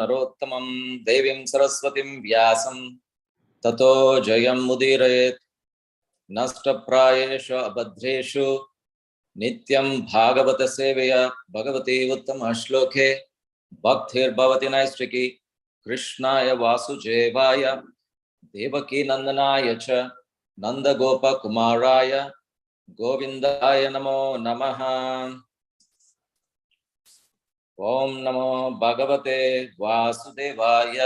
नरोत्तमं देवीं सरस्वतीं व्यासं ततो जयं मुदीरयेत् नष्टप्रायेषु अभद्रेषु नित्यं भागवत सेवया भगवती उत्तम श्लोके भक्तिर्भवति नैष्टिकी कृष्णाय वासुदेवाय देवकी नंदनाय च नंदगोपकुमाराय गोविंदाय नमो नमः। ओम नमो भगवते वासुदेवाय।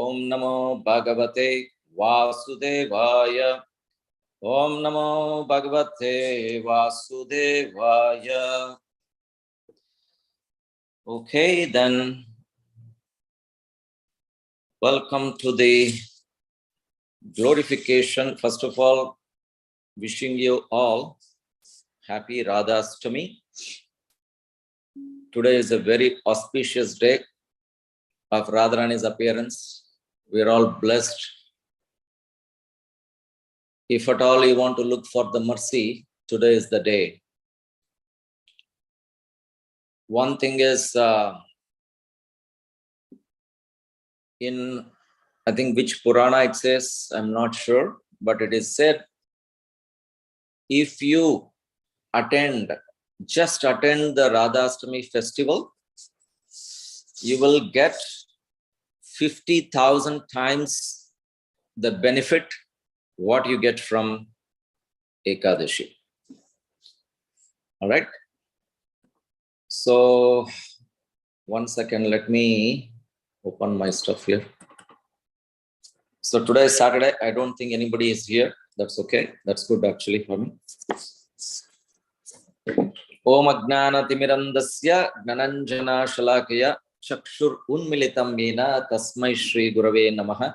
ओम नमो भगवते वासुदेवाय। ओम नमो भगवते वासुदेवाय। Okay, then welcome to the glorification. First of all, wishing you all happy Radhastami. Today is a very auspicious day of Radharani's appearance. We are all blessed. If at all you want to look for the mercy, today is the day. One thing is, in I think which Purana it says, I'm not sure, but it is said, if you just attend the Radhastami festival, you will get 50,000 times the benefit what you get from Ekadashi. All right. So, one second, let me open my stuff here. So today is Saturday. I don't think anybody is here. That's okay. That's good actually for me. Om Ajnana Timirandasya Gnananjana Shalakaya Chakshur Unmilitam Yena Tasmai Shri Gurave Namaha.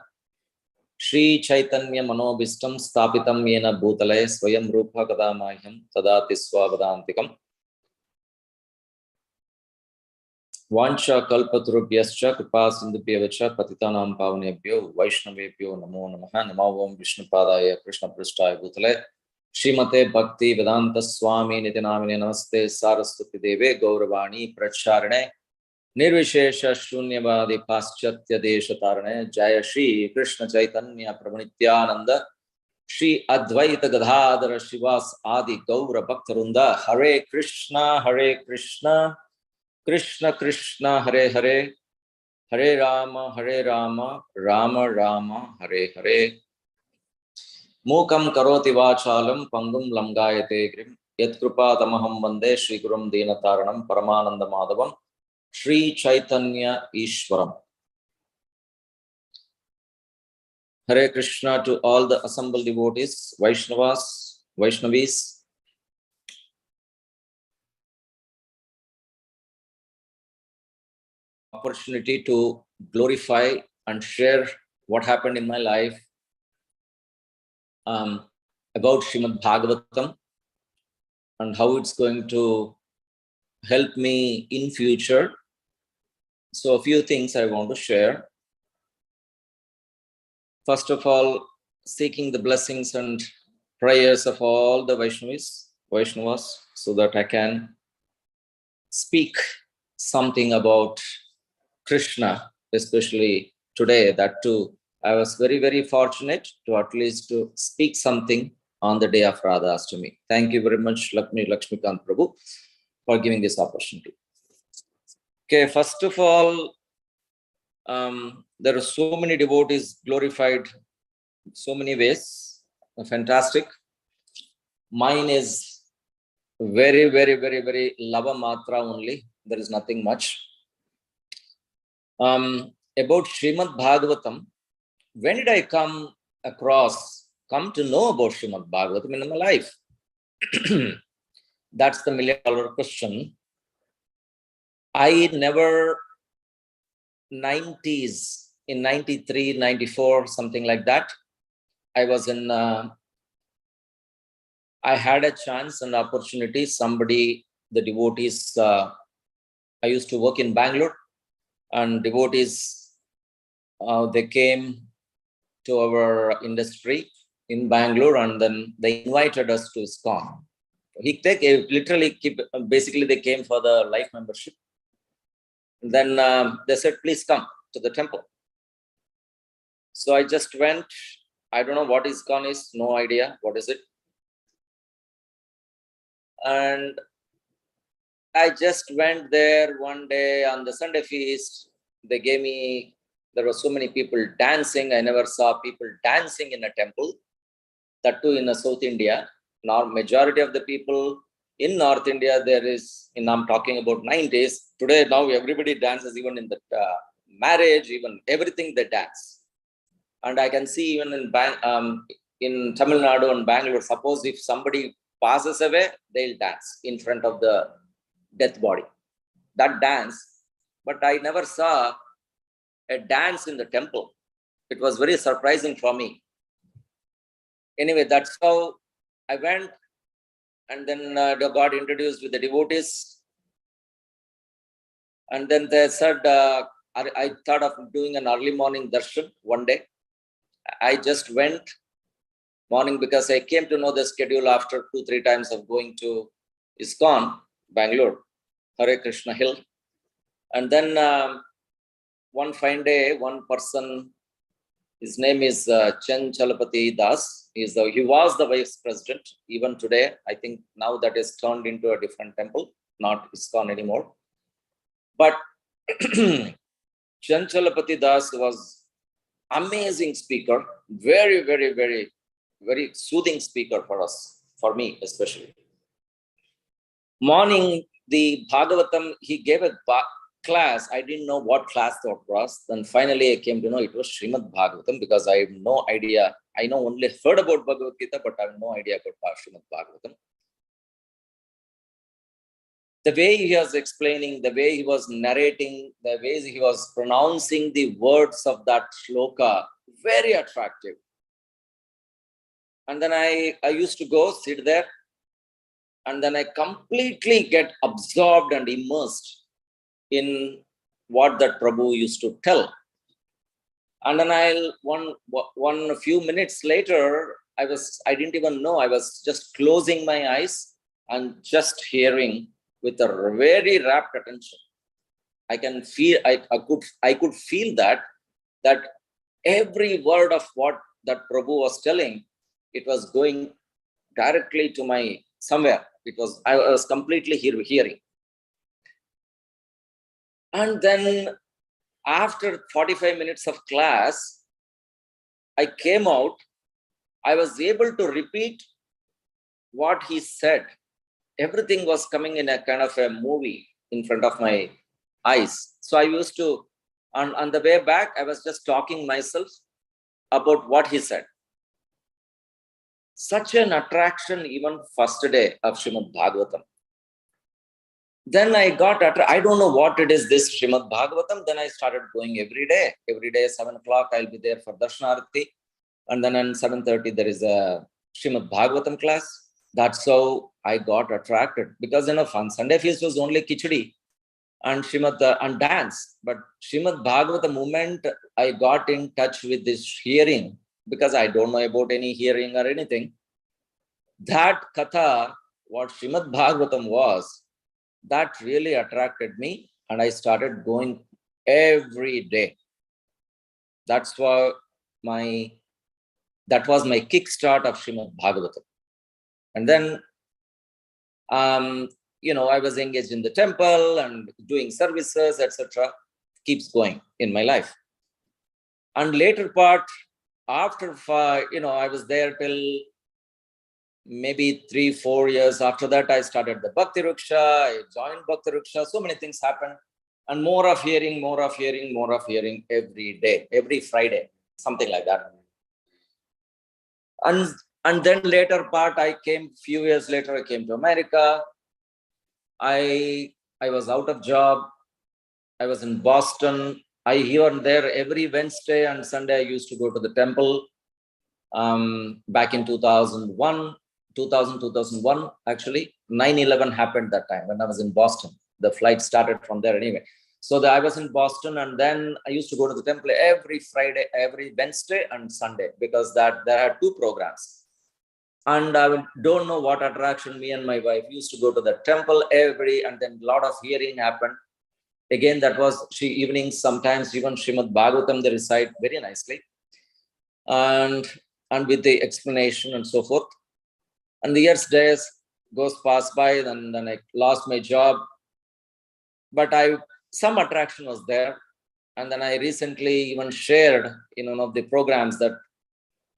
Shri Chaitanya Manobhistam Stapitam Yena Bhutale Swayam Rupa Kadamayam Tadati Swavadantikam. Vancha kalpatarubhyascha kripa sindhubhyevacha patitanam pavanebhyo vaishnavebhyo namo namaha. Namo om Vishnupadaya Krishna Prasthaya Bhutale Srimate Bhakti Vedanta Swami Nitinamine Namaste Saraswati Deve Gauravani Pracharane Nirvishesha Shunyavadi Paschatya Desha Tarane Jaya Shri Krishna Chaitanya Prabhu Nityananda Shri Advaita Gadadhara Shivas Adi Gaura Bhaktarunda. Hare Krishna Krishna Krishna Hare Hare Hare Rama Rama Rama Hare Hare. Mukam karoti vachalam pangum lamgayate grim yat kripa tamaham vande Shri Gurum Dinataranam Paramananda Madhavam Shri Chaitanya Ishwaram. Hare Krishna to all the assembled devotees, Vaishnavis. Opportunity to glorify and share what happened in my life about Srimad-Bhagavatam and how it's going to help me in future. So a few things I want to share. First of all, seeking the blessings and prayers of all the Vaishnavas, so that I can speak something about Krishna, especially today. That too, I was very, very fortunate to at least to speak something on the day of Radhastami. Thank you very much, Lakshmikant Prabhu, for giving this opportunity. Okay, first of all, there are so many devotees glorified so many ways. Fantastic. Mine is very, very, very, very lava matra only. There is nothing much. About Srimad-Bhagavatam, when did I come to know about Srimad-Bhagavatam in my life? That's the million-dollar question. I never, 90s, in 93, 94, something like that, I was in, I had a chance and opportunity. The devotees, I used to work in Bangalore, and devotees, they came to our industry in Bangalore, and then they invited us to ISKCON. Basically they came for the life membership. Then they said, please come to the temple. So I just went. I don't know what ISKCON is, no idea what is it. And I just went there one day on the Sunday feast. They gave me, there were so many people dancing. I never saw people dancing in a temple, that too in South India. Now, majority of the people in North India, there is, I'm talking about 90s. Today, now everybody dances, even in the marriage, even everything they dance. And I can see even in Tamil Nadu and Bangalore, suppose if somebody passes away, they'll dance in front of the death body. That dance, but I never saw a dance in the temple. It was very surprising for me. Anyway, that's how I went, and then got introduced with the devotees. And then they said, I thought of doing an early morning darshan one day. I just went morning because I came to know the schedule after 2-3 times of going to ISKCON, Bangalore, Hare Krishna Hill. And then one fine day, one person, his name is Chalapati Das. He was the vice president. Even today, I think now that is turned into a different temple, not ISKCON anymore. But Chalapati Das was amazing speaker, very, very, very, very soothing speaker for us, for me especially. Morning, the Bhagavatam, he gave a class. I didn't know what class that was. Then finally I came to know it was Srimad-Bhagavatam, because I have no idea. I know only heard about Bhagavad Gita, but I have no idea about Srimad-Bhagavatam. The way he was explaining, the way he was narrating, the way he was pronouncing the words of that shloka, very attractive. And then I used to go sit there, and then I completely get absorbed and immersed in what that Prabhu used to tell. And then one few minutes later, I didn't even know, I was just closing my eyes and just hearing with a very rapt attention. I can feel, I could feel that every word of what that Prabhu was telling, it was going directly to my somewhere. I was completely hearing. And then after 45 minutes of class, I came out. I was able to repeat what he said. Everything was coming in a kind of a movie in front of my eyes. So I used to, on the way back, I was just talking myself about what he said. Such an attraction, even first day of Srimad-Bhagavatam. Then I got, I don't know what it is, this Srimad-Bhagavatam. Then I started going every day. Every day, 7 o'clock, I'll be there for Darshanarati. And then at 7:30, there is a Srimad-Bhagavatam class. That's how I got attracted. Because, on Sunday feast was only Khichdi and and dance. But Srimad-Bhagavatam moment, I got in touch with this hearing, because I don't know about any hearing or anything. That katha, what Srimad-Bhagavatam was, that really attracted me, and I started going every day. That was my kickstart of Srimad-Bhagavatam. And then, I was engaged in the temple and doing services, etc. Keeps going in my life. And later part, after, I was there till maybe 3-4 years. After that, I started the Bhakti Ruksha. I joined Bhakti Ruksha. So many things happened. And more of hearing every day, every Friday, something like that. And then later part, few years later, I came to America. I was out of job. I was in Boston. Here and there, every Wednesday and Sunday, I used to go to the temple. Back in 2001, actually, 9/11 happened that time when I was in Boston. The flight started from there anyway. So I was in Boston, and then I used to go to the temple every Friday, every Wednesday and Sunday, because there are 2 programs. And I don't know what attraction, me and my wife used to go to the temple and then a lot of hearing happened. Again, that was evenings, sometimes even Srimad-Bhagavatam, they recite very nicely. And with the explanation and so forth. And the days goes past by, then I lost my job. But some attraction was there. And then I recently even shared in one of the programs that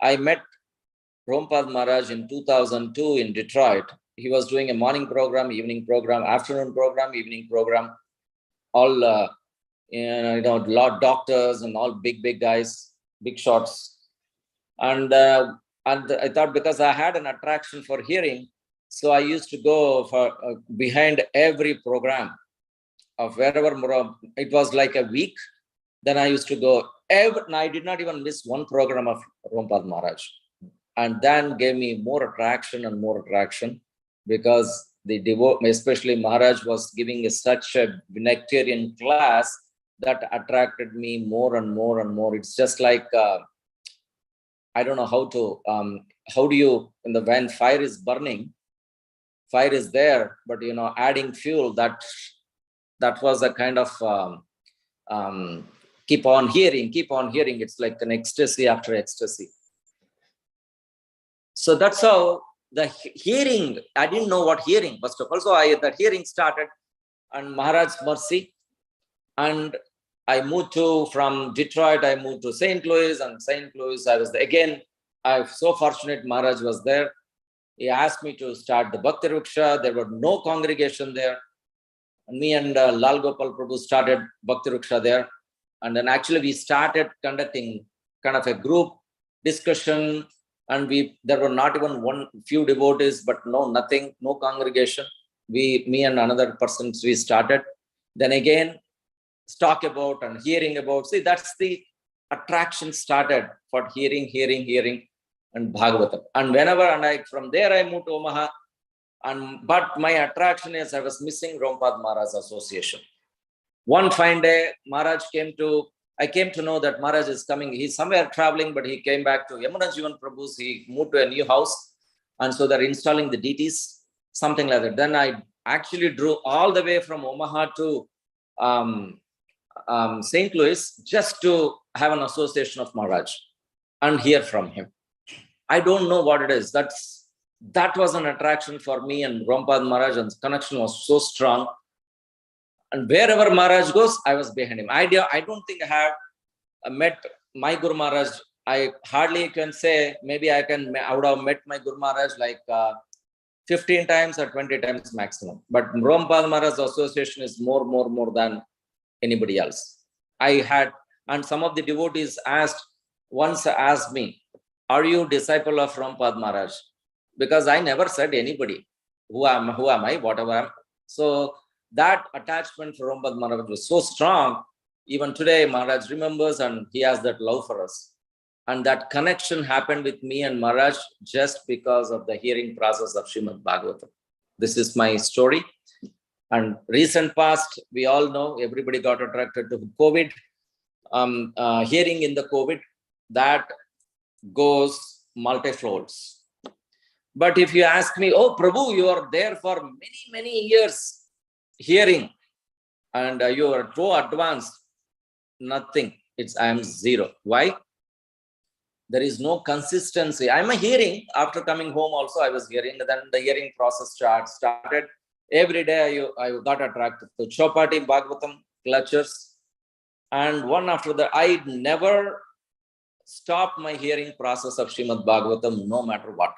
I met Prabhupada Maharaj in 2002 in Detroit. He was doing a morning program, evening program, afternoon program, evening program, all lot doctors and all big guys, big shots. And I thought, because I had an attraction for hearing, so I used to go for behind every program of wherever it was like a week. Then I used to go and I did not even miss one program of Prabhupada Maharaj. And then gave me more attraction, because the especially Maharaj was giving such a nectarian class that attracted me more and more. It's just like I don't know how do you, when fire is burning, fire is there, but adding fuel, that was a kind of keep on hearing. It's like an ecstasy after ecstasy. So that's how the hearing, I didn't know what hearing, first of all. So that hearing started, and Maharaj's mercy. And I moved from Detroit, I moved to St. Louis, and St. Louis, I was there. Again, I'm so fortunate Maharaj was there. He asked me to start the Bhakti Ruksha. There were no congregation there. And me and Lal Gopal Prabhu started Bhakti Ruksha there. And then actually we started conducting kind of a group discussion. And there were not even few devotees, but nothing, no congregation. Me and another person, we started. Then again, talk about and hearing about. See, that's the attraction started for hearing, and Bhagavatam. And from there I moved to Omaha. But my attraction is I was missing Prabhupada Maharaj association. One fine day, I came to know that Maharaj is coming. He's somewhere traveling, but he came back to Yamuna Jivan Prabhu's. He moved to a new house. And so they're installing the deities, something like that. Then I actually drove all the way from Omaha to St. Louis just to have an association of Maharaj and hear from him. I don't know what it is. That was an attraction for me and Prabhupada Maharaj, and the connection was so strong. And wherever Maharaj goes, I was behind him. I don't think I have met my Guru Maharaj. I hardly can say, maybe I would have met my Guru Maharaj like 15 times or 20 times maximum. But Prabhupada Maharaj's association is more than anybody else. And some of the devotees once asked me, are you disciple of Prabhupada Maharaj? Because I never said anybody, who am I, whatever I am. So that attachment for Prabhupada Maharaj was so strong. Even today, Maharaj remembers, and he has that love for us. And that connection happened with me and Maharaj just because of the hearing process of Srimad-Bhagavatam. This is my story. And recent past, we all know, everybody got attracted to COVID. Hearing in the COVID, that goes multi-folds. But if you ask me, oh, Prabhu, you are there for many years hearing, and you are so advanced, nothing. I am zero. Why? There is no consistency. I'm a hearing. After coming home also, I was hearing. Then the hearing process started. Every day I got attracted to Chopati, Bhagavatam, lectures. And one after the, I never stopped my hearing process of Srimad-Bhagavatam, no matter what.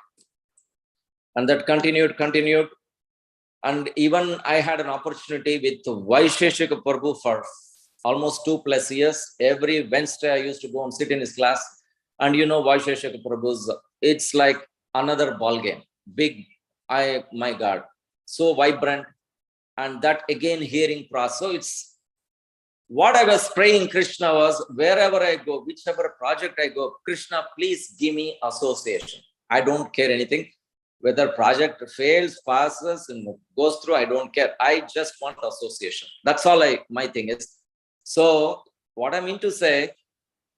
And that continued. And even I had an opportunity with Vaisheshika Prabhu for almost 2+ years. Every Wednesday I used to go and sit in his class. And Vaisheshika Prabhu's, it's like another ball game. Big, my God, so vibrant. And that again, hearing process. So it's what I was praying Krishna was, wherever I go, whichever project I go, Krishna, please give me association. I don't care anything. Whether project fails, passes, and goes through, I don't care. I just want association. That's all my thing is. So what I mean to say,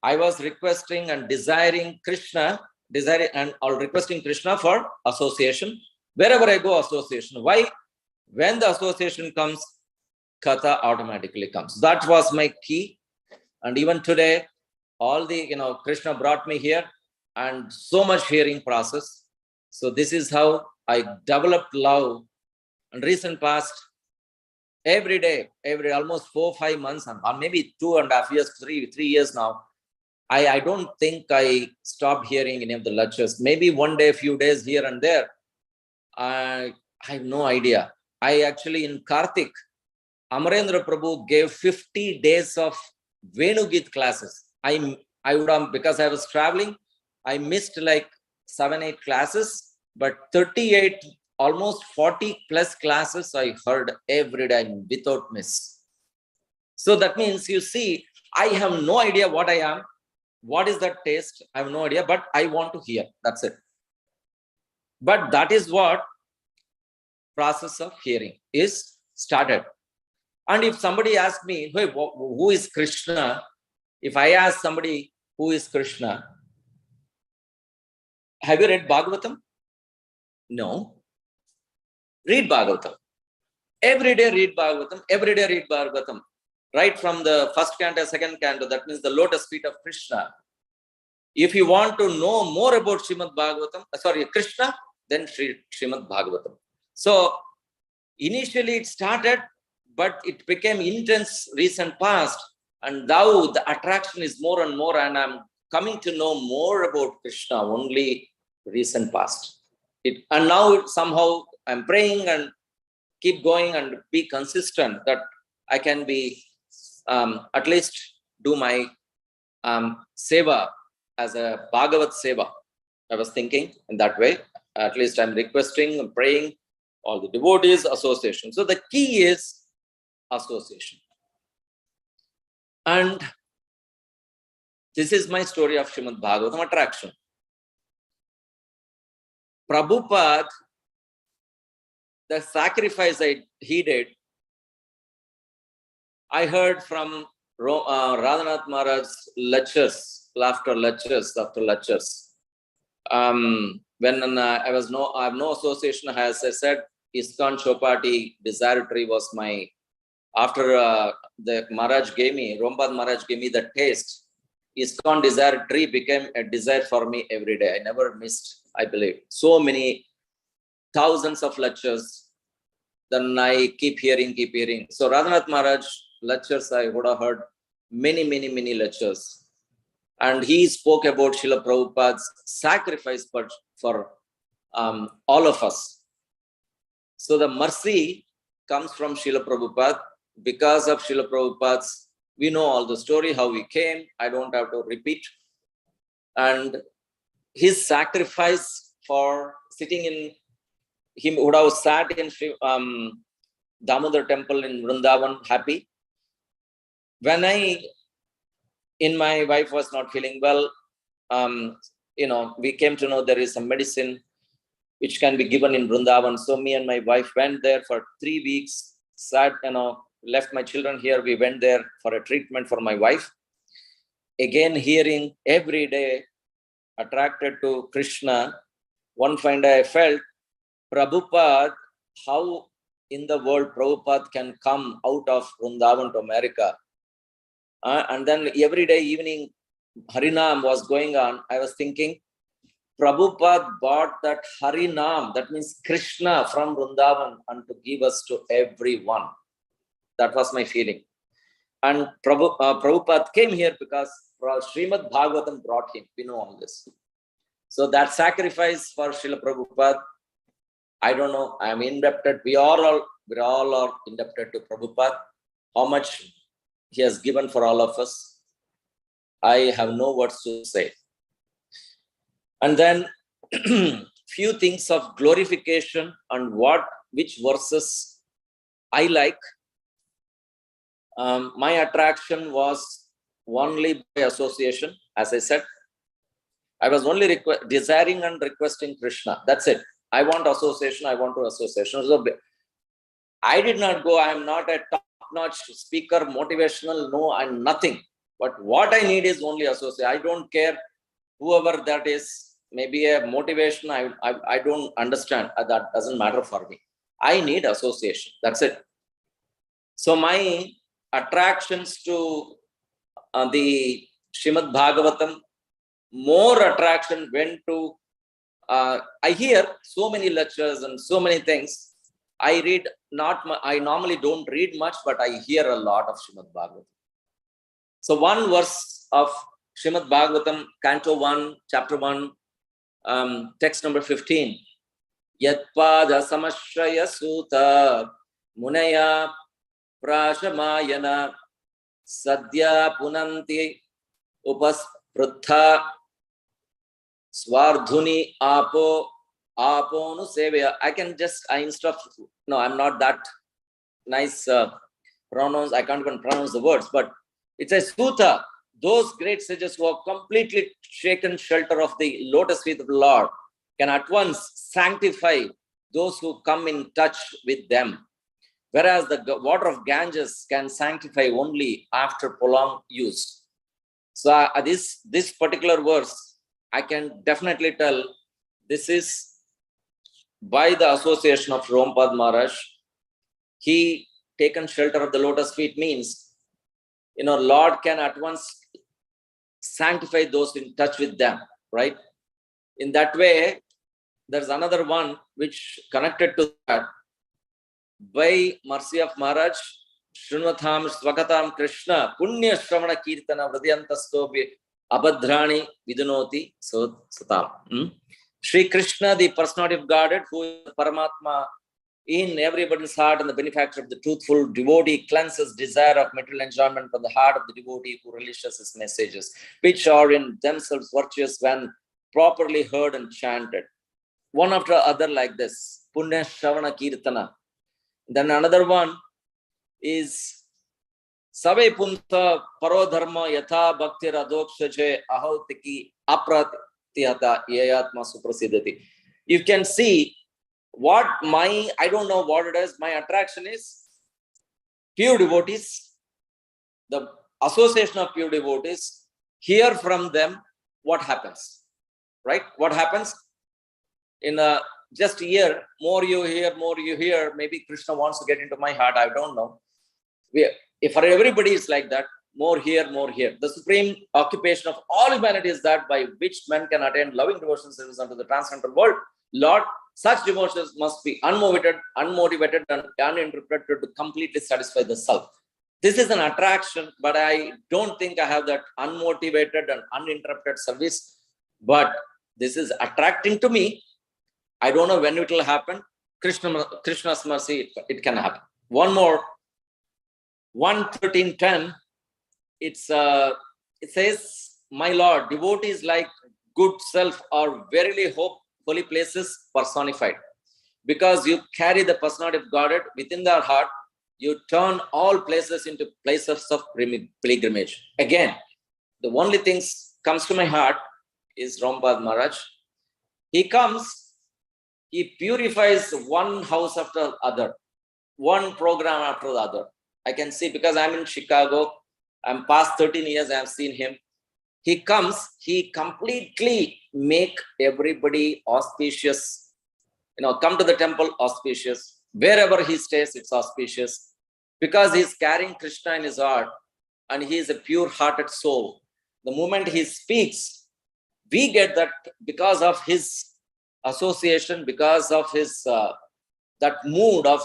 I was requesting and desiring Krishna, requesting Krishna for association. Wherever I go, association. Why? When the association comes, Katha automatically comes. That was my key. And even today, all the, Krishna brought me here and so much hearing process. So this is how I developed love. And recent past, every day, almost 4-5 months, or maybe 2.5 years, 3 years now, I don't think I stopped hearing any of the lectures. Maybe one day, a few days here and there. I have no idea. I actually, in Kartik, Amarendra Prabhu gave 50 days of Venugit classes. I would have, because I was traveling, I missed like 7-8 classes, but 38, almost 40 plus classes I heard every day without miss. So that means, you see, I have no idea what I am. What is that taste? I have no idea, but I want to hear. That's it. But that is what process of hearing is started. And if somebody asks me, hey, who is Krishna? If I ask somebody who is Krishna, have you read Bhagavatam? No. Read Bhagavatam. Every day read Bhagavatam. Every day read Bhagavatam. Right from the first canto, second canto, that means the lotus feet of Krishna. If you want to know more about Krishna, then Srimad Bhagavatam. So initially it started, but it became intense recent past. And now the attraction is more and more, and I'm coming to know more about Krishna only recent past. And now somehow I'm praying and keep going and be consistent that I can be at least do my seva as a Bhagavat seva. I was thinking in that way. At least I'm requesting and praying all the devotees, association. So the key is association. And this is my story of Srimad Bhagavatam attraction. Prabhupada, the sacrifice he did, I heard from Radhanath Maharaj's lectures, after lectures. When I have no association, as I said, ISKCON Chopati Desiratory was my, after the Maharaj gave me, Rompad Maharaj gave me the taste, ISKCON Desiratory became a desire for me every day. I never missed, I believe. So many thousands of lectures. Then I keep hearing. So Radhanath Maharaj lectures, I would have heard many lectures. And he spoke about Srila Prabhupada's sacrifice for all of us. So the mercy comes from Srila Prabhupada. Because of Srila Prabhupada's, we know all the story, how he came. I don't have to repeat. And his sacrifice for sitting in, he would have sat in Damodar temple in Vrindavan happy. When my wife was not feeling well, we came to know there is some medicine which can be given in Vrindavan. So me and my wife went there for 3 weeks, sat, left my children here. We went there for a treatment for my wife. Again, hearing every day, attracted to Krishna. One fine day I felt, Prabhupada, how in the world Prabhupada can come out of Vrindavan to America. And then every day evening, Harinam was going on. I was thinking, Prabhupada bought that Harinam, that means Krishna, from Vrindavan and to give us to everyone. That was my feeling. And Prabhupada came here because Srimad Bhagavatam brought him. We know all this. So that sacrifice for Srila Prabhupada, I don't know, I am indebted. We all are indebted to Prabhupada. How much he has given for all of us, I have no words to say. And then few things of glorification and which verses I like. My attraction was only by association. As I said, I was only desiring and requesting Krishna. That's it. I want association. I want to association. So I did not go. I am not a top-notch speaker, motivational. No, I'm nothing. But what I need is only association. I don't care whoever that is. Maybe a motivation. I don't understand. That doesn't matter for me. I need association. That's it. So my attractions to the Srimad-Bhagavatam, more attraction went to, I hear so many lectures and so many things. I read I normally don't read much, but I hear a lot of Srimad-Bhagavatam. So one verse of Srimad-Bhagavatam, Canto 1, Chapter 1, text number 15. Yatpada samashraya suta munaya prashamayana sadhya punanti upaspruttha swardhuni aponu sevya. Instead of, no, I'm not that nice pronounce. I can't even pronounce the words, but it says Suta, those great sages who have completely shaken shelter of the lotus feet of the Lord can at once sanctify those who come in touch with them. Whereas the water of Ganges can sanctify only after prolonged use. So this particular verse, I can definitely tell this is by the association of Rompad Maharaj. He taken shelter of the lotus feet means, Lord can at once sanctify those in touch with them, right? In that way, there's another one which connected to that. By mercy of Maharaj, Shrunvatham Swagatam Krishna Punya Shravana Kirtana Vridyantastobi Abhadrani Vidunoti Satam. Sri Krishna, the personality of Godhead, who is Paramatma in everybody's heart and the benefactor of the truthful devotee, cleanses desire of material enjoyment from the heart of the devotee who relishes his messages, which are in themselves virtuous when properly heard and chanted. One after other like this. Punya Shravana Kirtana. Then another one is Save Punta Parodharma Yatha Bhakti Radokshaje Ahautiki Apratihata Yayatma Suprasidati. You can see what I don't know what it is, my attraction is pure devotees, the association of pure devotees, hear from them what happens, right? What happens in just a year, more you hear, maybe Krishna wants to get into my heart, I don't know. If for everybody is like that, more here. The supreme occupation of all humanity is that by which men can attain loving devotion service unto the transcendental world. Lord, such devotions must be unmotivated and uninterpreted to completely satisfy the self. This is an attraction, but I don't think I have that unmotivated and uninterrupted service. But this is attracting to me. I don't know when it will happen. Krishna's mercy, it can happen. One more, 1:13:10. It says, my Lord, devotees like good self are verily holy places personified. Because you carry the personality of Godhead within their heart, you turn all places into places of pilgrimage. Again, the only things comes to my heart is Rompad Maharaj. He comes, he purifies one house after the other, one program after the other. I can see because I'm in Chicago, I'm past 13 years, I have seen him. He comes, he completely make everybody auspicious. Come to the temple, auspicious. Wherever he stays, it's auspicious. Because he's carrying Krishna in his heart and he is a pure-hearted soul. The moment he speaks, we get that because of his association, because of his that mood of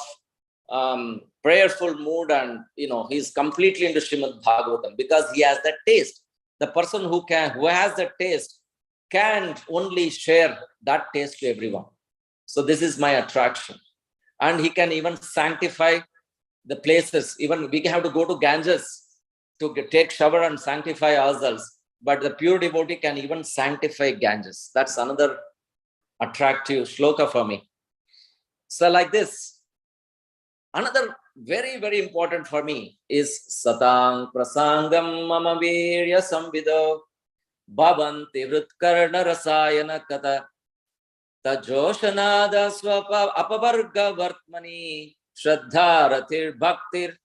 prayerful mood, and he's completely into Srimad-Bhagavatam because he has that taste. The person who has that taste can only share that taste to everyone. So this is my attraction. And he can even sanctify the places. Even we have to go to Ganges to take shower and sanctify ourselves. But the pure devotee can even sanctify Ganges. That's another attractive shloka for me. So like this, another very, very important for me is Satang Prasangam Mama Virya Samvido Bhavanti Vritkarna Rasayana Kata Tajoshanada Swapa Apavarga Vartmani Shraddha Rathir Bhaktir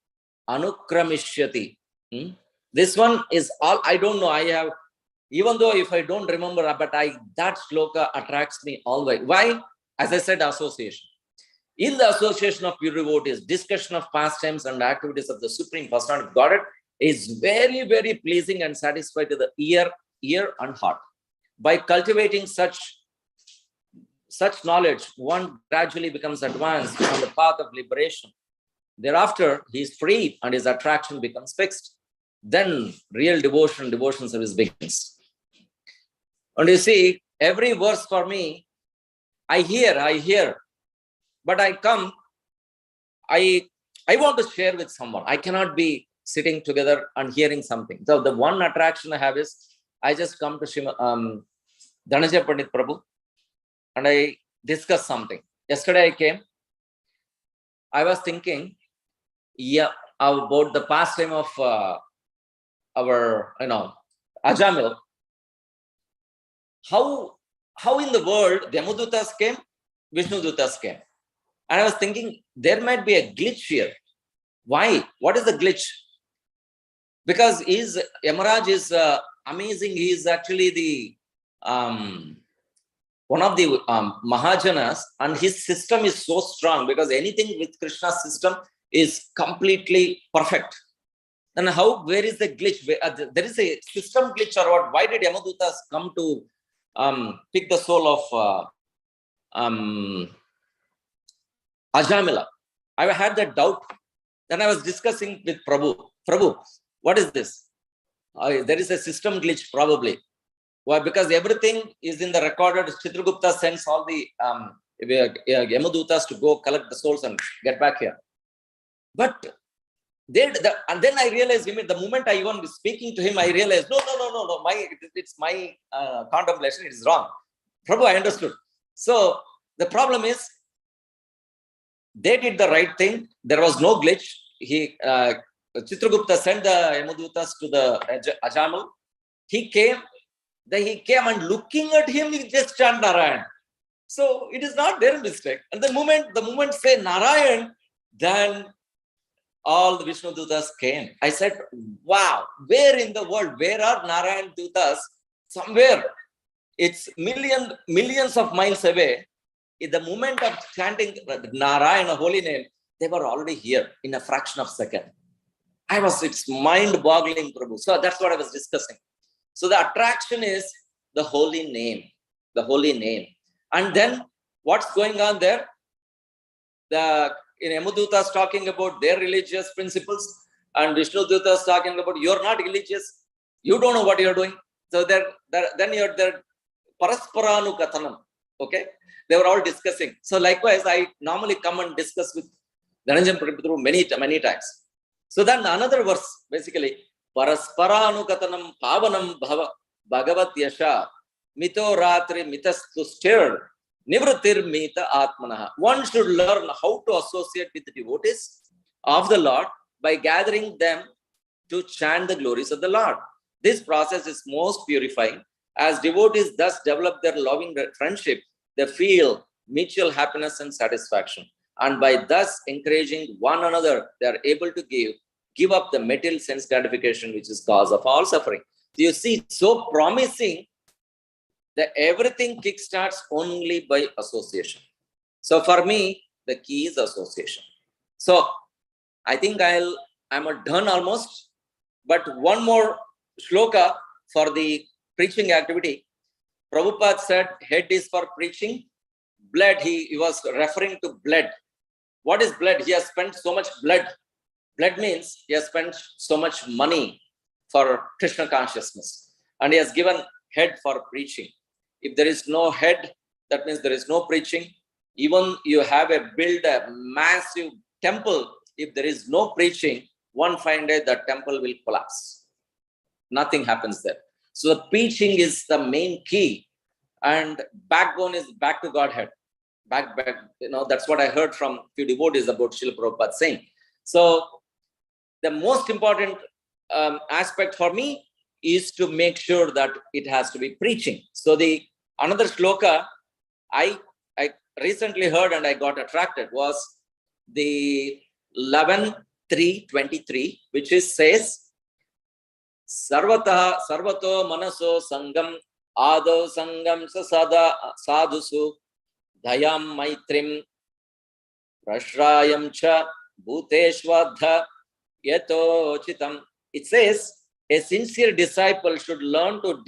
Anukramishyati. This one is all, I don't know, I have, even though if I don't remember, but that shloka attracts me always. Why? As I said, association. In the association of pure devotees, discussion of pastimes and activities of the Supreme Personality of Godhead is very, very pleasing and satisfying to the ear and heart. By cultivating such knowledge, one gradually becomes advanced on the path of liberation. Thereafter, he is freed and his attraction becomes fixed. Then real devotion service begins. And you see, every verse for me, I hear, but I come, I want to share with someone. I cannot be sitting together and hearing something. So the one attraction I have is, I just come to Dhananjay Pandit Prabhu and I discuss something. Yesterday I came, I was thinking, about the pastime of our, Ajamil. How in the world the Yamadutas came, Vishnu Dutas came. And I was thinking, there might be a glitch here. Why? What is the glitch? Because Yamaraj is amazing. He is actually the one of the Mahajanas, and his system is so strong because anything with Krishna's system is completely perfect. Then where is the glitch? There is a system glitch or what? Why did Yamadutas come to pick the soul of Ajamila? I had that doubt. Then I was discussing with Prabhu, what is this? There is a system glitch probably. Why? Because everything is in the recorded. Chitragupta sends all the Yamadutas to go collect the souls and get back here. But and then I realized, the moment I even was speaking to him, I realized, no, it's my contemplation, it is wrong. Prabhu, I understood. So the problem is, they did the right thing. There was no glitch. Chitragupta sent the Yamadutas to the Ajamil. He came and looking at him, he just chanted Narayan. So it is not their mistake. And the moment say Narayan, then all the Vishnu Dutas came. I said, wow, where in the world? Where are Narayan Dutas? Somewhere. It's millions of miles away. In the moment of chanting Narayana, holy name, they were already here in a fraction of a second. It's mind-boggling, Prabhu. So that's what I was discussing. So the attraction is the holy name. And then what's going on there? In Yamadutas talking about their religious principles, and Vishnu Dutas talking about you're not religious, you don't know what you're doing. So then you're there, Parasparanu Kathanam. Okay? They were all discussing. So likewise, I normally come and discuss with Dhananjay Prabhu many times. So then another verse, basically, Parasparanu Kathanam Pavanam Bhagavat Yasha Mito Ratri Mitastu Stir Nivratir Mita Atmanaha. One should learn how to associate with the devotees of the Lord by gathering them to chant the glories of the Lord. This process is most purifying. As devotees thus develop their loving friendship, they feel mutual happiness and satisfaction. And by thus encouraging one another, they are able to give up the material sense gratification, which is cause of all suffering. So you see, so promising that everything kickstarts only by association. So for me, the key is association. So I think I'm done almost, but one more shloka for the preaching activity. Prabhupada said head is for preaching, blood, he was referring to blood. What is blood? He has spent so much blood. Blood means he has spent so much money for Krishna consciousness, and he has given head for preaching. If there is no head, that means there is no preaching. Even you have build a massive temple, if there is no preaching, one fine day the temple will collapse. Nothing happens there. So the preaching is the main key, and backbone is back to Godhead. Back, that's what I heard from few devotees about Srila Prabhupada saying. So the most important aspect for me is to make sure that it has to be preaching. So another shloka I recently heard and I got attracted was the 11:3:23, which says, Sarvato Manaso Sangam Ado Sangam Sada Sadhusu Dayam Maitrim prashrayam cha bhuteshvadha yato chitam. It says a sincere disciple should learn to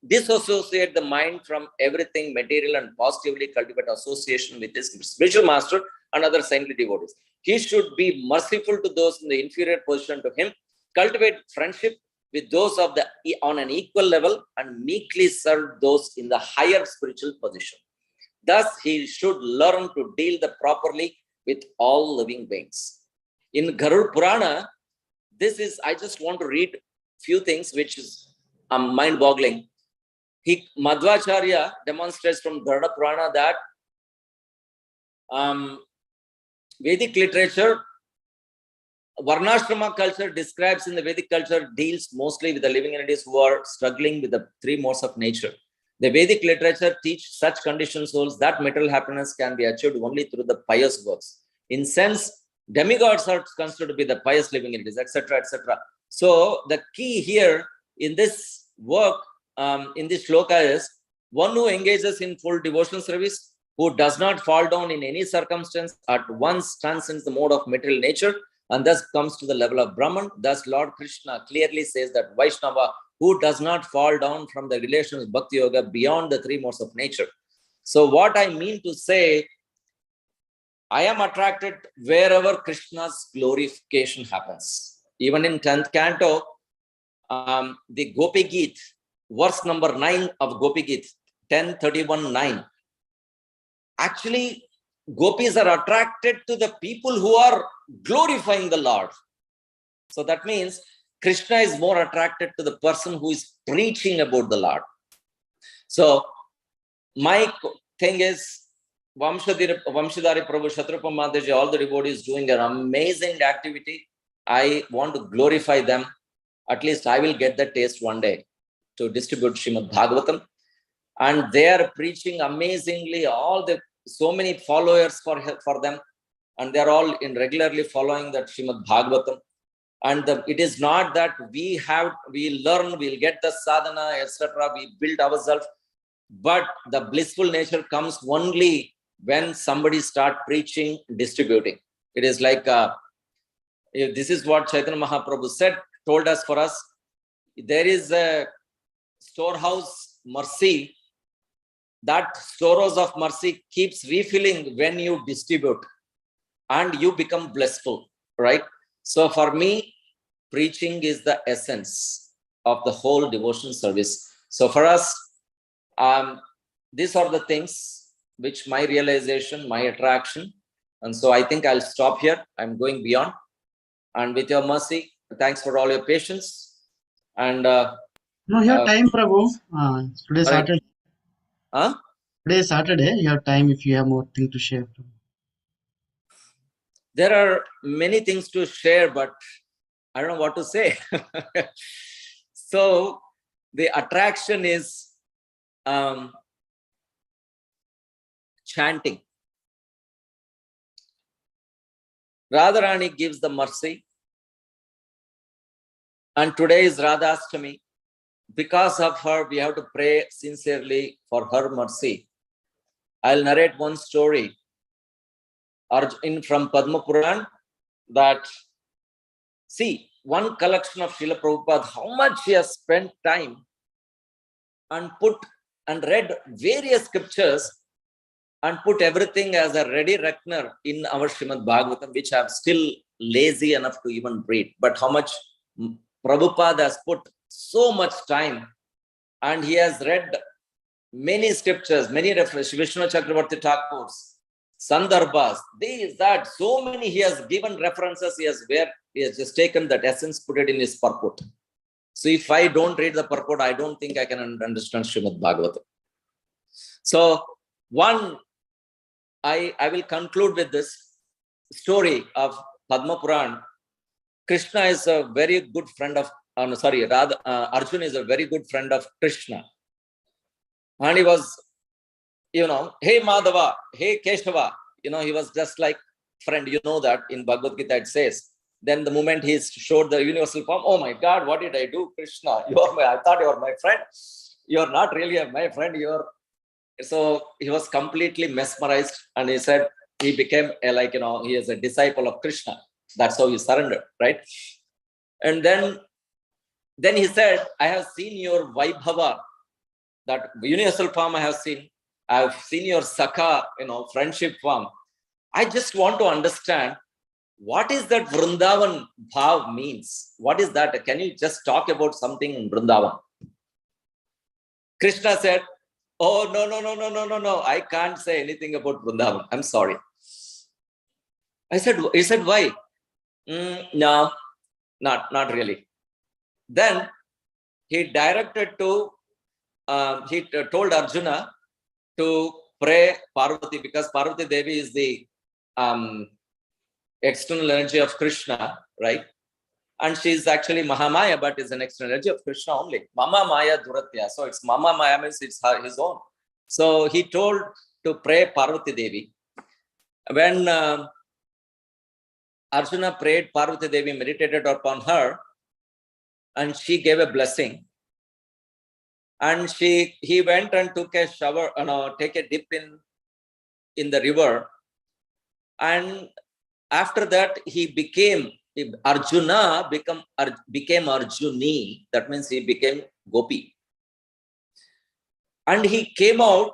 disassociate the mind from everything material and positively cultivate association with his spiritual master and other saintly devotees. He should be merciful to those in the inferior position to him, cultivate friendship with those of the on an equal level, and meekly serve those in the higher spiritual position. Thus, he should learn to deal properly with all living beings. In Garud Purana, I just want to read few things which is mind-boggling. Madhvacharya demonstrates from Garud Purana that Vedic literature, Varnashrama culture describes in the Vedic culture deals mostly with the living entities who are struggling with the three modes of nature. The Vedic literature teach such conditioned souls that material happiness can be achieved only through the pious works. In sense, demigods are considered to be the pious living entities, etc., etc. So the key here in this work, in this shloka is one who engages in full devotional service, who does not fall down in any circumstance, at once transcends the mode of material nature, and thus comes to the level of Brahman. Thus, Lord Krishna clearly says that Vaishnava who does not fall down from the relations of Bhakti Yoga beyond the three modes of nature. So what I mean to say, I am attracted wherever Krishna's glorification happens. Even in 10th canto, the Gopi Geet, verse number 9 of Gopi Geet, 10:31-9. Actually, gopis are attracted to the people who are glorifying the Lord. So that means Krishna is more attracted to the person who is preaching about the Lord. So my thing is, Vamshadari Prabhu, Shatrupam Mataji, all the devotees doing an amazing activity. I want to glorify them. At least I will get the taste one day to distribute Srimad-Bhagavatam. And they are preaching amazingly, so many followers for them. And they are all regularly following that Srimad-Bhagavatam. And it is not that we learn, we'll get the sadhana, etc. We build ourselves. But the blissful nature comes only when somebody start preaching, distributing. It is like, this is what Chaitanya Mahaprabhu told us for us. There is a storehouse mercy. That storehouse of mercy keeps refilling when you distribute and you become blissful, right? So for me, preaching is the essence of the whole devotional service. So for us, these are the things which my realization, my attraction. And so I think I'll stop here. I'm going beyond. And with your mercy, thanks for all your patience. And no, you have time, Prabhu. Today Saturday. Huh? Today is Saturday. You have time if you have more things to share. There are many things to share, but I don't know what to say. So the attraction is chanting. Radharani gives the mercy. And today is Radhastami. Because of her, we have to pray sincerely for her mercy. I'll narrate one story from Padma Puran that, see, one collection of Srila Prabhupada, how much he has spent time and read various scriptures and put everything as a ready reckoner in our Srimad-Bhagavatam, which I'm still lazy enough to even read. But how much Prabhupada has put so much time, and he has read many scriptures, many references, Vishnu Chakravarti Thakur's, Sandarbhas, that, so many he has given references, he has just taken that essence, put it in his purport. So if I don't read the purport, I don't think I can understand Srimad-Bhagavatam. So I will conclude with this story of Padma Puran. Krishna is a very good friend of, Arjuna is a very good friend of Krishna. And he was, hey Madhava, hey Keshava, he was just like friend, that in Bhagavad Gita it says. Then the moment he showed the universal form, oh my God, what did I do, Krishna? I thought you were my friend. You're not really my friend. So he was completely mesmerized, and he said, he became he is a disciple of Krishna. That's how he surrendered, right? And then he said, I have seen your Vaibhava, that universal form I have seen. I have seen your Sakha, friendship form. I just want to understand, what is that Vrindavan Bhav means? What is that? Can you just talk about something in Vrindavan? Krishna said, oh, no. I can't say anything about Vrindavan. I'm sorry. He said, why? No, not really. Then he directed to, he told Arjuna to pray Parvati, because Parvati Devi is the external energy of Krishna, right? And she's actually Mahamaya, but is an external energy of Krishna only. Mama Maya Duratya. So it's Mama Maya means it's his own. So he told to pray Parvati Devi. When Arjuna prayed, Parvati Devi meditated upon her, and she gave a blessing. And he went and took a shower, take a dip in the river. And after that, Arjuna became Arjuni. That means he became Gopi. And he came out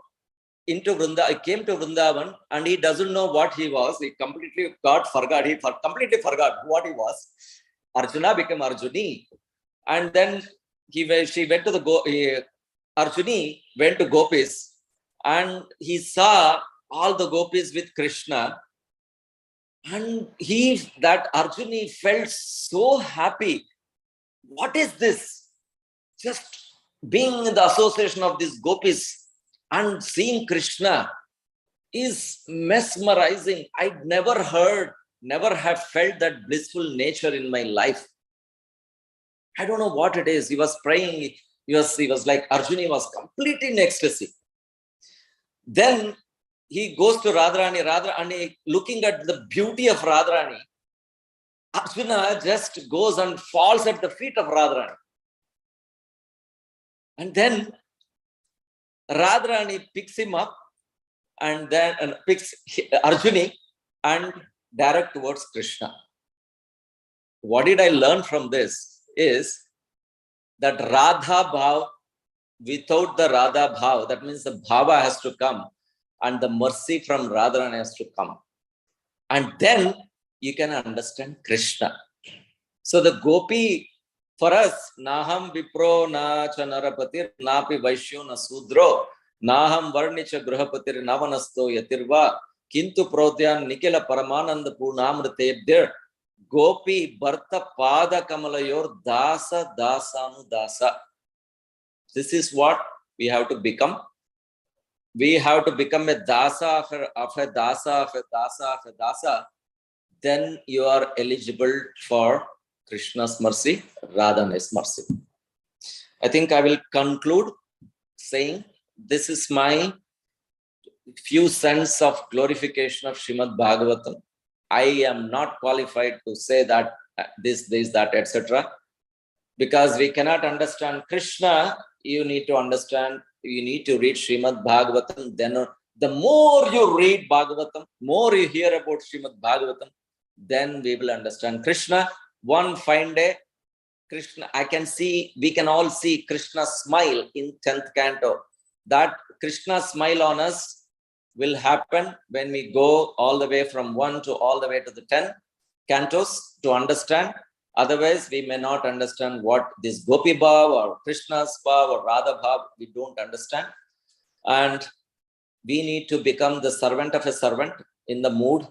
into Vrindavan, and he doesn't know what he was. He completely forgot. He completely forgot what he was. Arjuna became Arjuni. And then Arjuni went to Gopis, and he saw all the Gopis with Krishna. And that Arjuni felt so happy. What is this? Just being in the association of these Gopis and seeing Krishna is mesmerizing. I'd never have felt that blissful nature in my life. I don't know what it is. He was praying. He was like, Arjuna was completely in ecstasy. Then he goes to Radharani, looking at the beauty of Radharani. Arjuna just goes and falls at the feet of Radharani. And then Radharani picks him up and picks Arjuna and direct towards Krishna. What did I learn from this is that Radha Bhav, without the Radha Bhav, that means the Bhava has to come and the mercy from Radharani has to come. And then you can understand Krishna. So the Gopi, for us, Naham Vipro na cha narapatir napi vaishyo na sudro Naham varnicha gruhapatir navanasto yatirva kintu prodyan nikila paramananda purnamritebdir Gopi Bharta Pada Kamalayor Dasa Dasanu Dasa. This is what we have to become. We have to become a Dasa of a Dasa of a Dasa of a Dasa. Then you are eligible for Krishna's mercy, Radha's mercy. I think I will conclude saying this is my few cents of glorification of Srimad-Bhagavatam. I am not qualified to say that this, that, etc. Because we cannot understand Krishna, you need to understand, you need to read Srimad-Bhagavatam. Then the more you read Bhagavatam, more you hear about Srimad-Bhagavatam, then we will understand Krishna. One fine day, Krishna, we can all see Krishna's smile in 10th canto. That Krishna's smile on us will happen when we go all the way from 1 to all the way to the 10 cantos to understand. Otherwise, we may not understand what this Gopi Bhav or Krishna's Bhav or Radha Bhav, we don't understand. And we need to become the servant of a servant in the mood.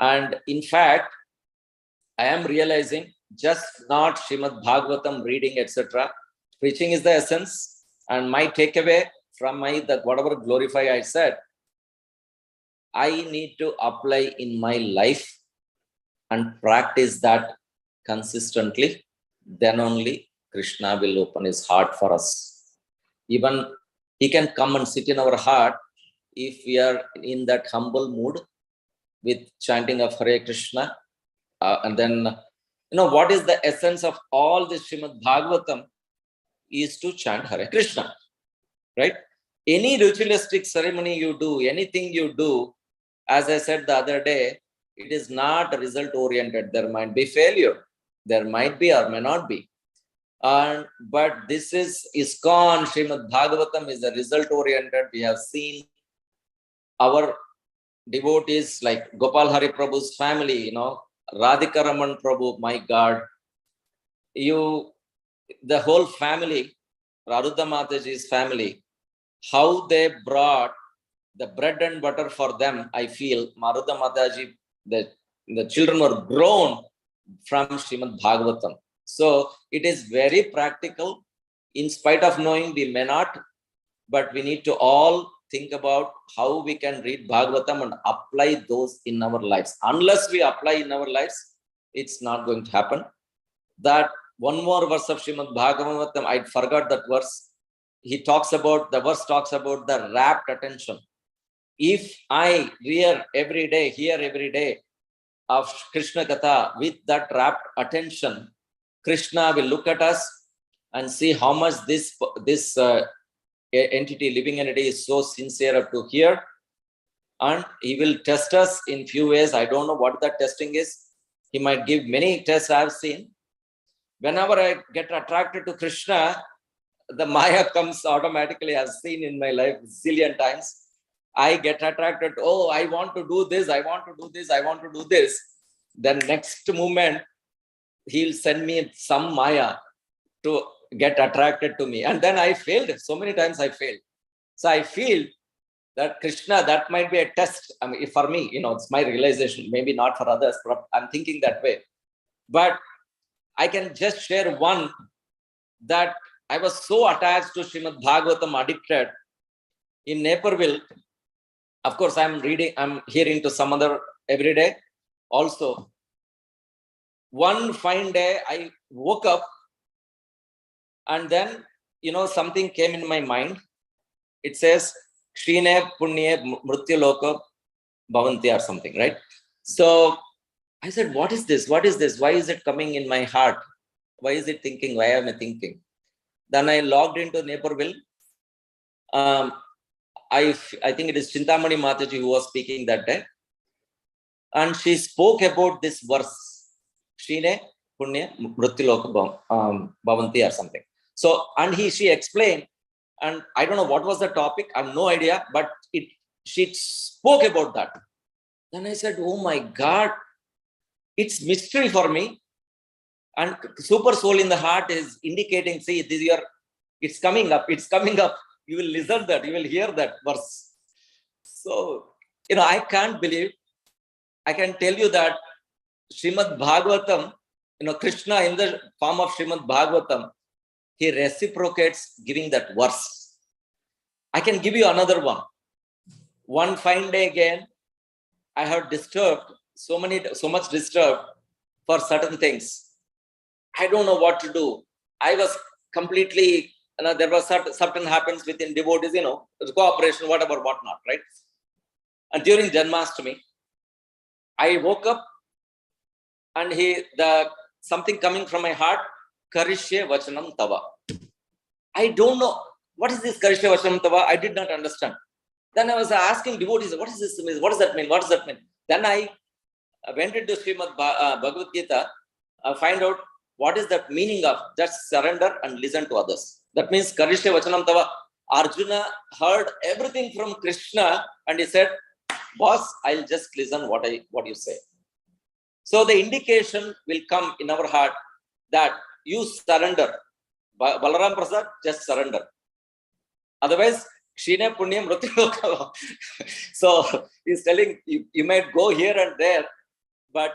And in fact, I am realizing just not Srimad-Bhagavatam reading, etc. Preaching is the essence. And my takeaway from whatever glorify I said, I need to apply in my life and practice that consistently. Then only Krishna will open his heart for us. Even he can come and sit in our heart if we are in that humble mood with chanting of Hare Krishna. And then, what is the essence of all this Srimad-Bhagavatam is to chant Hare Krishna, right? Any ritualistic ceremony you do, anything you do, As I said the other day, it is not result oriented. There might be failure. There might be or may not be. But this is ISKCON, Srimad-Bhagavatam is a result oriented. We have seen our devotees like Gopal Hari Prabhu's family, Radhika Raman Prabhu, my God, the whole family, Radha Mataji's family, how they brought the bread and butter for them. I feel Maruda Mataji, the children were grown from Srimad Bhagavatam. So it is very practical. In spite of knowing, we may not, but we need to all think about how we can read Bhagavatam and apply those in our lives. Unless we apply in our lives, it's not going to happen. That one more verse of Srimad Bhagavatam, I forgot that verse. The verse talks about the rapt attention. If I hear every day of Krishna Katha with that rapt attention, Krishna will look at us and see how much this entity, living entity, is so sincere to hear, and he will test us in few ways. I don't know what that testing is. He might give many tests I have seen. Whenever I get attracted to Krishna, the Maya comes automatically. I've seen in my life zillion times. I get attracted. Oh, I want to do this. I want to do this. I want to do this. Then next moment, he'll send me some Maya to get attracted to me. And then I failed. So many times I failed. So I feel that Krishna, that might be a test. I mean, for me, it's my realization, maybe not for others, but I'm thinking that way. But I can just share one, that I was so attached to Srimad Bhagavatam, addicted. In Naperville, of course, I'm hearing to some other every day. Also, one fine day, I woke up and then, something came in my mind. It says, Kshine Punye Mrityu Loka Bhavanti or something, right? So I said, what is this? What is this? Why is it coming in my heart? Why is it thinking? Why am I thinking? Then I logged into Naperville. I think it is Chintamani Mataji who was speaking that day. And she spoke about this verse, Shine Punya Mrityu Bhavanti or something. So, and she explained, and I don't know what was the topic, I have no idea, but she spoke about that. Then I said, oh my God, it's mystery for me. And super soul in the heart is indicating, see, it's coming up, it's coming up. You will listen that, you will hear that verse. So, I can't believe, I can tell you that Srimad Bhagavatam, Krishna in the form of Srimad Bhagavatam, he reciprocates giving that verse. I can give you another one. One fine day again, I have disturbed, so much disturbed for certain things. I don't know what to do. I was completely, there was certain happens within devotees, cooperation, whatever, whatnot, right? And during Janmashtami, I woke up and something coming from my heart, Karishye Vachanam Tava. I don't know, what is this Karishye Vachanam Tava? I did not understand. Then I was asking devotees, what is this mean? What does that mean? What does that mean? Then I went into Srimad Bhagavad Gita, find out what is that meaning of just surrender and listen to others. That means Karishya Vachanam Tava. Arjuna heard everything from Krishna and he said, boss, I'll just listen what you say. So the indication will come in our heart that you surrender. Balaram Prasad, just surrender. Otherwise, Kshine Punyam Mrityu. So he's telling you might go here and there, but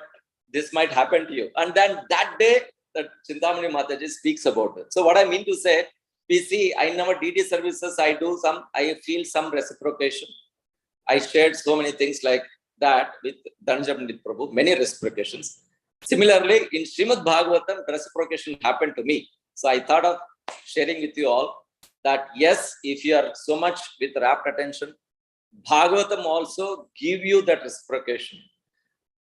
this might happen to you. And then that day, that Chintamani Mataji speaks about it. So what I mean to say, we see in our DD services, I feel some reciprocation. I shared so many things like that with Dhananjay Prabhu, many reciprocations. Similarly, in Srimad Bhagavatam, reciprocation happened to me. So I thought of sharing with you all that yes, if you are so much with rapt attention, Bhagavatam also give you that reciprocation.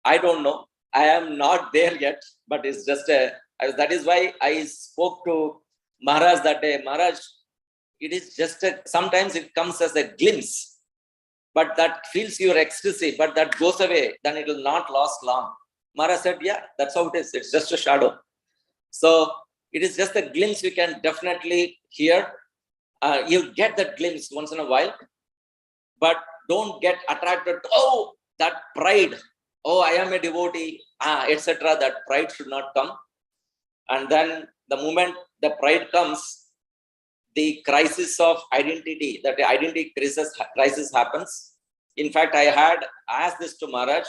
I don't know. I am not there yet, but it's just that is why I spoke to Maharaj that day. Maharaj, it is just sometimes it comes as a glimpse. but that feels your ecstasy, but that goes away, then it will not last long. Mara said, yeah, that's how it is. It's just a shadow. So it is just a glimpse you can definitely hear. You get that glimpse once in a while, but don't get attracted to, oh, that pride. Oh, I am a devotee, etc. That pride should not come. And then the moment the pride comes, the crisis of identity, that the identity crisis happens. In fact, I had asked this to Maharaj,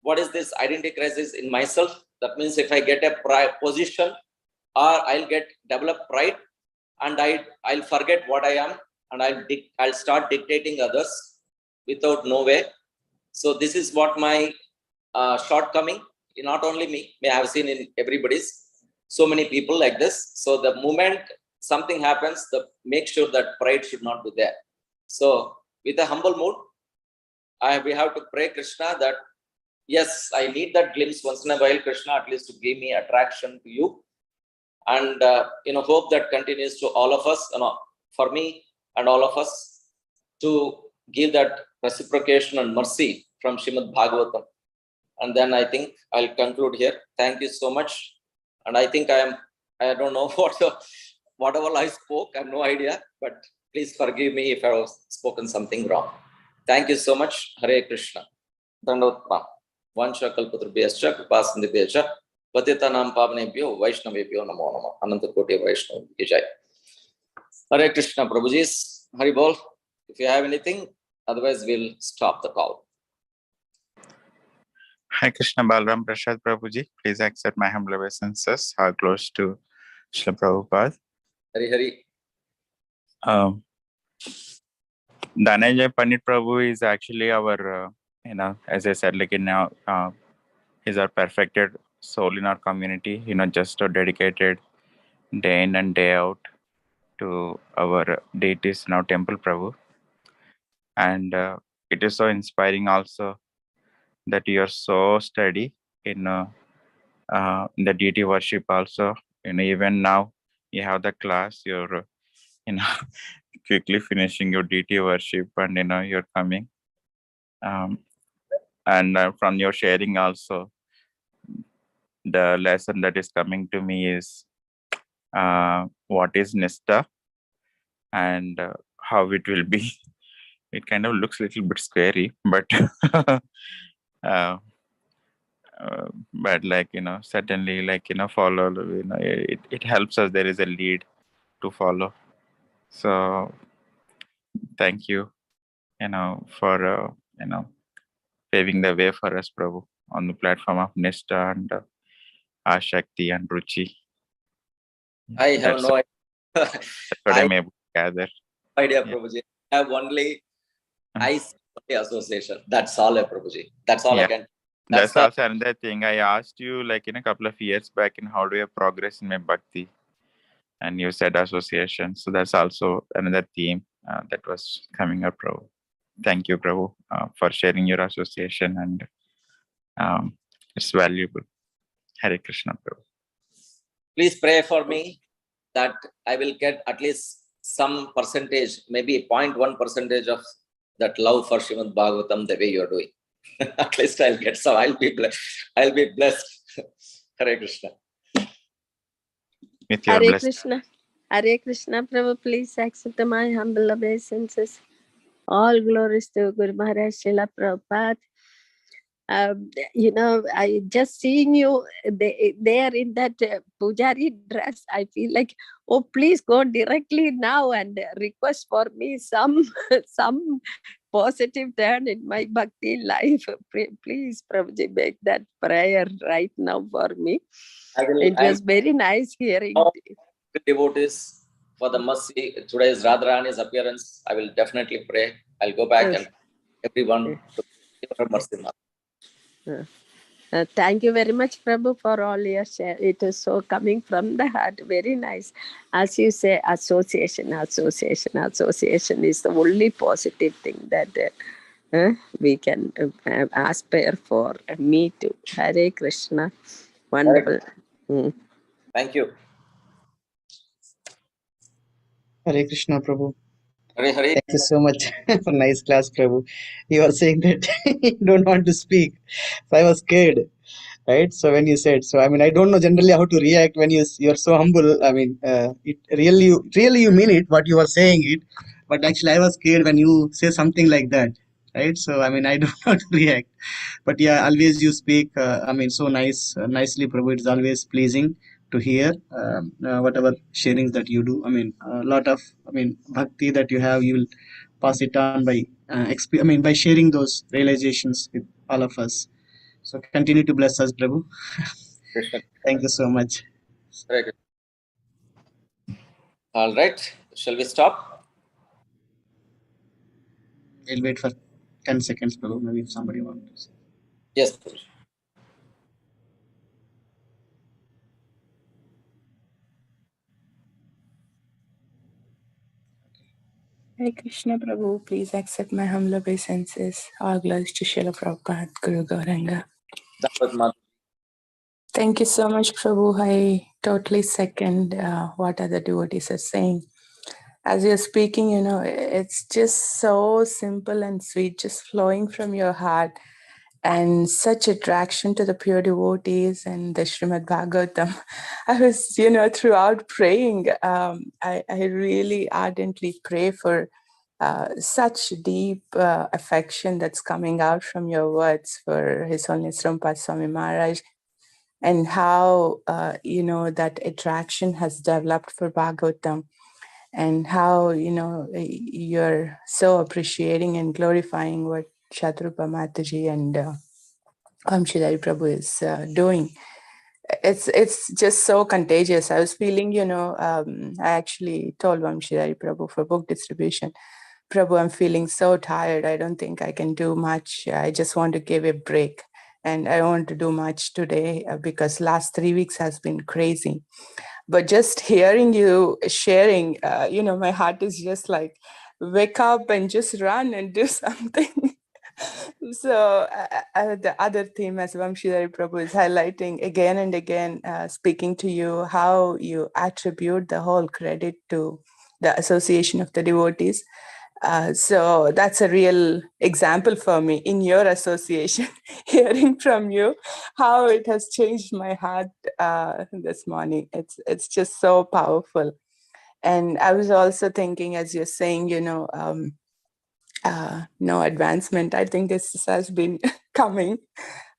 what is this identity crisis in myself? That means if I get a position, or I'll develop pride, and I'll forget what I am, and I'll start dictating others without no way. So this is what my shortcoming, not only me, may have seen in everybody's, so many people like this. So the moment something happens, make sure that pride should not be there. So with a humble mood, we have to pray Krishna that, yes, I need that glimpse once in a while, Krishna, at least to give me attraction to you. And hope that continues to all of us, for me and all of us, to give that reciprocation and mercy from Srimad-Bhagavatam. And then I think I'll conclude here. Thank you so much. And I think I don't know whatever I spoke, I have no idea, but please forgive me if I have spoken something wrong. Thank you so much. Hare Krishna. Dandavata. Vansha kalpatrubhyascha kripasindhibhyacha patitanam pavanebhyo vaishnavebhyo namo namo. Ananta koti Vaishnav ki jai. Hare Krishna, Prabhuji's. Hari Bol. If you have anything, otherwise we'll stop the call. HG Balaram Prasad Prabhuji, please accept my humble obeisances. How close to Srila Prabhupada. Hari Hari. Dhananjay Pandit Prabhu is actually our, as I said, he's our perfected soul in our community, just a dedicated day in and day out to our deities in our temple, Prabhu. And it is so inspiring also that you are so steady in the deity worship also. Even now you have the class, you're, quickly finishing your deity worship, and you're coming. And from your sharing also, the lesson that is coming to me is what is Nistha and how it will be. It kind of looks a little bit scary, but but certainly follow, it helps us. There is a lead to follow. So thank you, for paving the way for us, Prabhu, on the platform of Nistha and Ashakti and Ruchi. I have no idea. That's what I'm able to gather. Idea, Prabhuji. I have only association. That's all, Prabhuji. That's all I can. That's also another thing. I asked you a couple of years back in how do you progress in my bhakti, and you said association. So that's also another theme that was coming up, Prabhu. Thank you, Prabhu, for sharing your association, and it's valuable. Hare Krishna, Prabhu. Please pray for me that I will get at least some percentage, maybe 0.1% of that love for Srimad-Bhagavatam the way you are doing. At least I'll get some. I'll be blessed. Hare Krishna. With your Hare Krishna. Hare Krishna, Prabhu, please accept my humble obeisances. All glories to Guru Maharaj Srila Prabhupada. I just seeing you there in that pujari dress. I feel like, oh, please go directly now and request for me some positive turn in my bhakti life. Please, Prabhuji, make that prayer right now for me. It was very nice hearing. Devotees for the mercy. Today's Radharani's appearance. I will definitely pray. I'll go back and everyone to give her mercy. Thank you very much, Prabhu, for all your share. It is so coming from the heart. Very nice. As you say, association is the only positive thing that we can aspire for. Me too. Hare Krishna. Wonderful. Thank you. Hare Krishna, Prabhu. Hare Hare. Thank you so much for nice class, Prabhu. You are saying that you don't want to speak. So I was scared, right? So when you said, so I mean, I don't know generally how to react when you're so humble. I mean, it really you mean it, what you are saying it. But actually, I was scared when you say something like that, right? So I mean, I don't know how to react. But yeah, always you speak. I mean, so nicely, Prabhu. It's always pleasing to hear whatever sharings that you do. I mean, a lot of, I mean, bhakti that you have, you will pass it on by by sharing those realizations with all of us. So continue to bless us, Prabhu. Krishna. Thank you so much. Hare Krishna. All right. Shall we stop? We'll wait for 10 seconds, Prabhu. Maybe if somebody wants to. Yes, Prabhu. Hare Krishna Prabhu, please accept my humble obeisances. All glories to Srila Prabhupada, Guru Gauranga. Dapat Mata. Thank you so much, Prabhu. I totally second what other devotees are saying. As you're speaking, it's just so simple and sweet, just flowing from your heart, and such attraction to the pure devotees and the Srimad-Bhagavatam. I was, throughout praying, I really ardently pray for such deep affection that's coming out from your words for His Holiness Rampa Swami Maharaj, and how, that attraction has developed for Bhagavatam, and how, you're so appreciating and glorifying what Shatrupa Mataji and Vamshidhari Prabhu is doing. It's just so contagious. I was feeling, I actually told Vamshidhari Prabhu for book distribution, Prabhu, I'm feeling so tired. I don't think I can do much. I just want to give a break. And I don't want to do much today because last 3 weeks has been crazy. But just hearing you sharing, my heart is just like, wake up and just run and do something. So the other theme, as Vamshidhari Prabhu is highlighting again and again, speaking to you, how you attribute the whole credit to the association of the devotees. So that's a real example for me in your association, hearing from you how it has changed my heart this morning. It's just so powerful. And I was also thinking, as you're saying, no advancement. I think this has been coming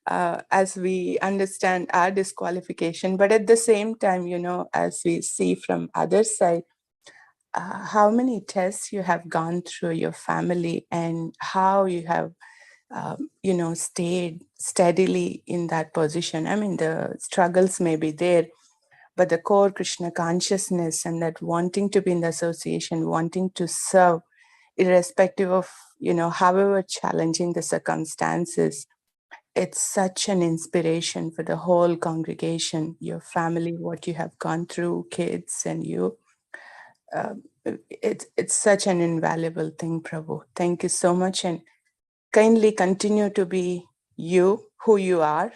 as we understand our disqualification. But at the same time, as we see from other side, how many tests you have gone through your family and how you have, stayed steadily in that position. I mean, the struggles may be there, but the core Krishna consciousness and that wanting to be in the association, wanting to serve, irrespective of, however challenging the circumstances, it's such an inspiration for the whole congregation, your family, what you have gone through, kids, and you. It's such an invaluable thing, Prabhu. Thank you so much, and kindly continue to be you, who you are,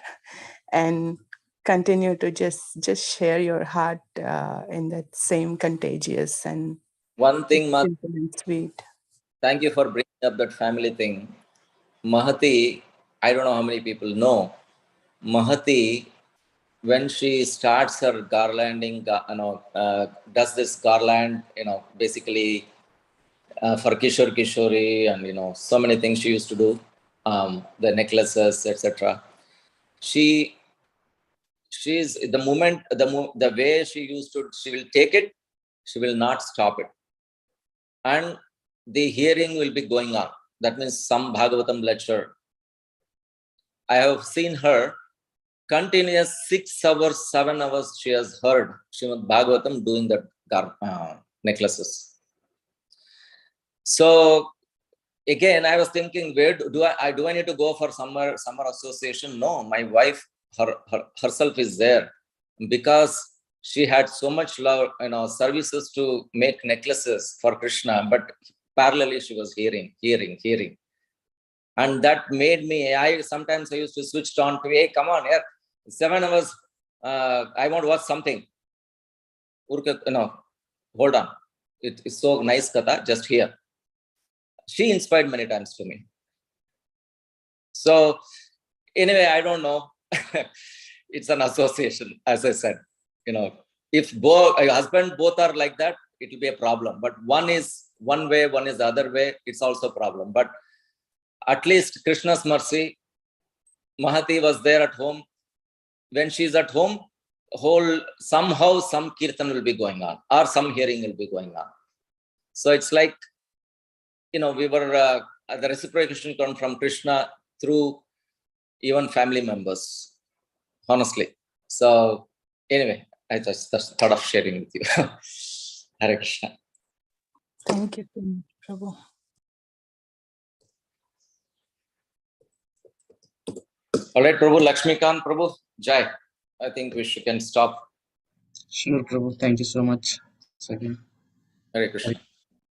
and continue to just share your heart in that same contagious and One thing, Mata, simple and sweet. thank you for bringing up that family thing. Mahati, I don't know how many people know. Mahati, when she starts her garlanding, does this garland, basically for Kishore Kishori, and so many things she used to do, the necklaces, etc. She's the moment, the way she used to, she will take it, she will not stop it, and the hearing will be going on. That means some Bhagavatam lecture. I have seen her continuous 6 hours, 7 hours. She has heard Srimad Bhagavatam doing that necklaces. So again, I was thinking, where do I need to go for summer association? No, my wife herself is there, because she had so much love, services to make necklaces for Krishna, but parallelly she was hearing, and that made me. Sometimes I used to switch on to, hey, come on here, 7 hours. I want to watch something. Hold on. It is so nice, Katha. Just here. She inspired many times for me. So anyway, I don't know. It's an association, as I said. If both husband both are like that, it will be a problem. But one is one way, one is the other way, it's also a problem. But at least Krishna's mercy, Mahati was there at home. When she's at home, somehow some kirtan will be going on, or some hearing will be going on. So it's like, we were the reciprocation come from Krishna through even family members, honestly. So anyway, I just thought of sharing with you. Hare Krishna. Thank you so much, Prabhu. All right, Prabhu, Lakshmikant, Prabhu, Jai. I think can stop. Sure, Prabhu. Thank you so much. Second. Hare Krishna.